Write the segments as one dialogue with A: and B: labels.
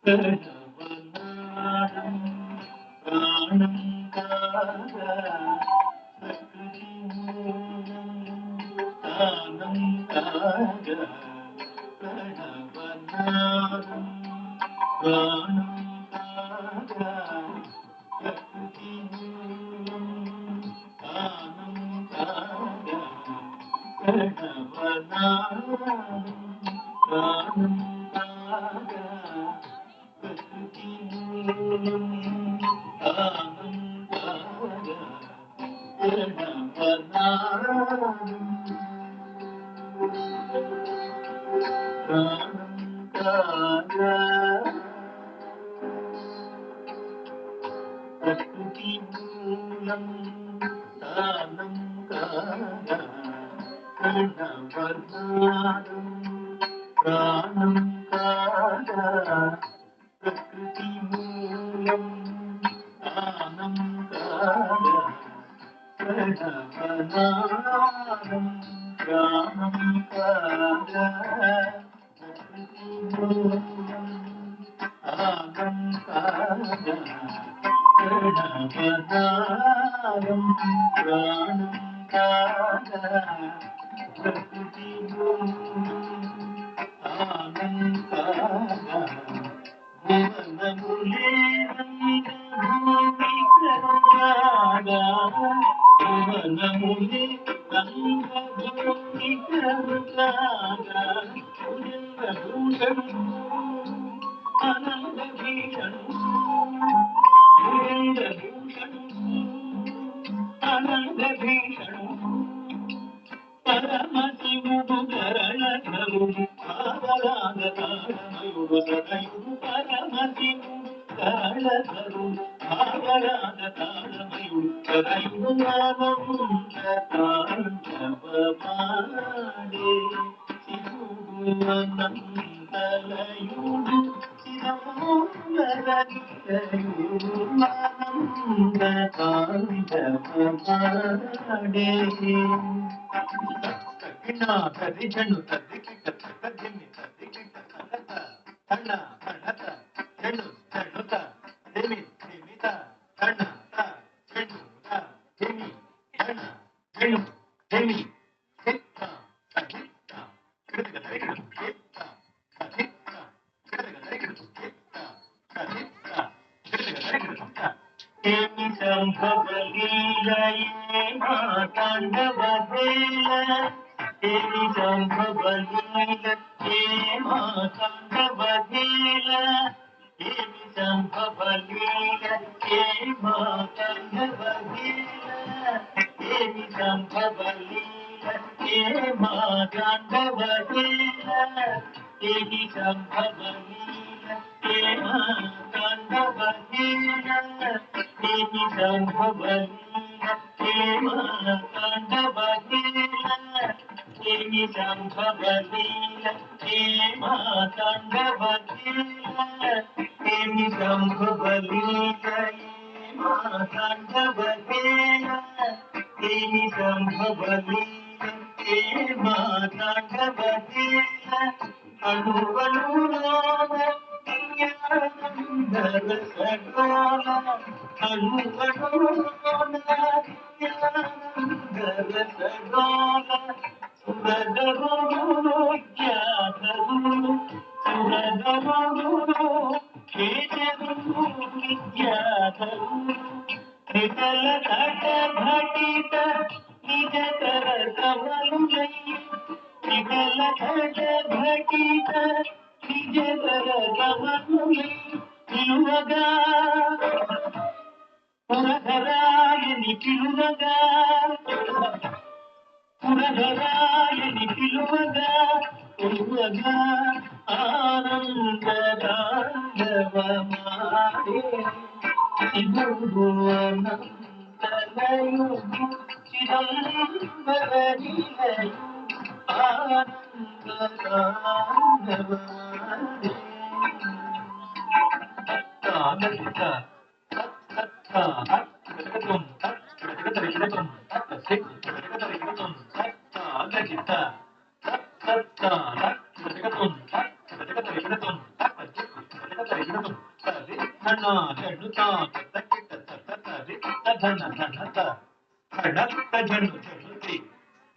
A: ప్రణవనాదం ప్రాణం కాగా ప్రకృతి మూలం తానం కాగా ప్రణవనాదం ప్రాణం కాగా ప్రకృతి మూలం తానం కాగా ప్రణవనాదం ప్రాణం కాగా ప్రకృతి మూలం తానం కాగా ప్రణవనాదం ప్రాణం కాగా ప్రకృతి మూలం తానం కాగా ప్రణవనాదం ప్రాణం కాగా ప్రకృతి మూలం తానం కాగా ప్రణవనాదం ప్రాణం కాగా ప్రకృతి మూలం తానం కాగా ప్రణవనాదం ప్రాణం కాగా ప్రకృతి ఆనం కాగా భువనములే భూమి కరుగాగా భువనములే భూమి కరుగాగా భూషణు అనంత భీషణు భూషణు అనంత భీషణు పరమశివుడు కరణధరుడు ఆవరాగ తాళమయుడు సదయుడు పరమశివుడు కరణధరుడు ఆవరాగ తాళమయుడు సదయుడు నామముండ తాండవమాడే శివుడు అనంతలయుడు శివమోహరయుడు ఆనంద తాండవమాడే తదిజను తదికిట తదిమి తదికిట తనత తన తనత జను జనుత దేమి దేమిత తన త జను త దేమి జన జను దేమి చిత్త సహిత కృతిక తరికిట చిత్త సహిత కృతిక తరికిట చిత్త సహిత కృతిక తరికిట చిత్త ఏమి సంభవలీలయే మాతాండవవేల ఏమి సంభవలీల ఏ మాతాండవవేల ఏమి సంభవలీల ఏ మాతాండవవేల ఏమి సంభవలీల ఏ మాతాండవవేల ఏమి సంభవలీల ఏ మాతాండవవేల ఏమి సంభవలీల ఏ మాతాండవవేల ఏమి సంభవలీల ఏ మాతాండవలీల ఏమి సంభవలీల ఏ మాతాండవలీల ఏమి సంభవలీల ఏ మాతాండవలీల అణువణులోన జ్ఞానందర సగోళ అణువణులోన జ్ఞానందర సగోళ సురగరుడు జ్ఞాతరుడు సురగరుడు కేశరుడు విద్యాధరుడు త్రికల కట ఘటిత నిజకర కమలులై త్రికల కట ఘటిత నిజకర కమలులై పిలువగా పురధరాయని పిలువగా పురధరాయని పిలువగా పిలువగా ఆనందదాండవమాడే శివుడు అనంతలయుడు చిదంబరనిలయుడు ఆనందదాండవమాడే తత్తాగతిత తత్తాగతితం తత్తాగతితం తత్తాగతితం తత్తాగతిత తత్తాగతితం తత్తాగతితం జడుతా తకిట తతరి తధన ధనత ధనత జడు జడుతి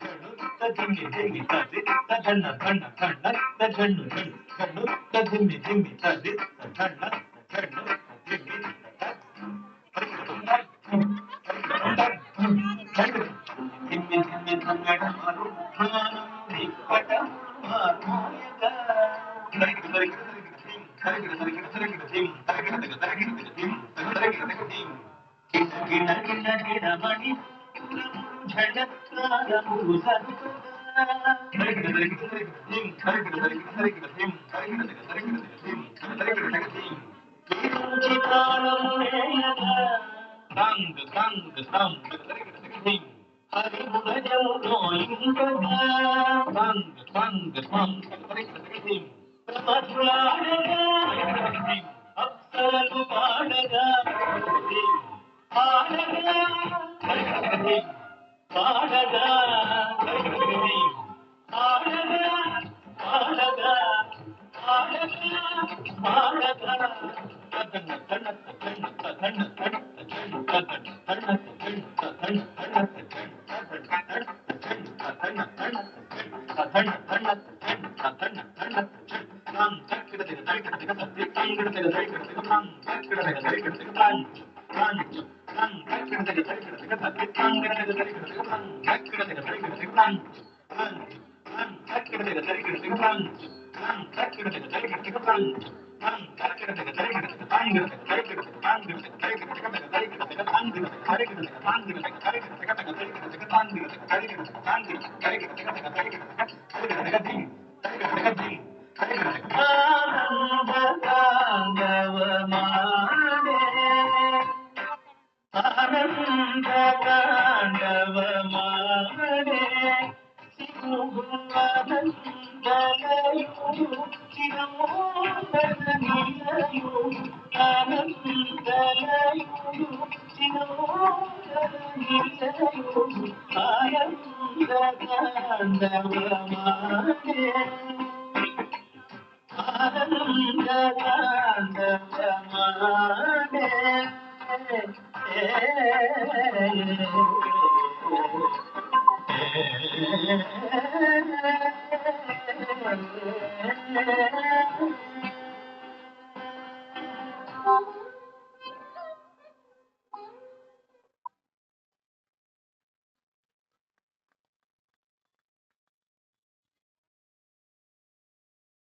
A: జడుత ధిమి ధిమి తది తధన ధన ధనత జడు జడు జడుత ధిమి ధిమి తది తధన జడు ధిమి ధిమి ధిమి ధంగడ మరుధాని పట మాయగా గిణ గిణ గిణమణి ఝణత్కారము హరి భుజములో ఇంకగా అప్సరలు పాడగా పాడగా పాడగా పాడగా పాడగా పాడగా తన తన తన తన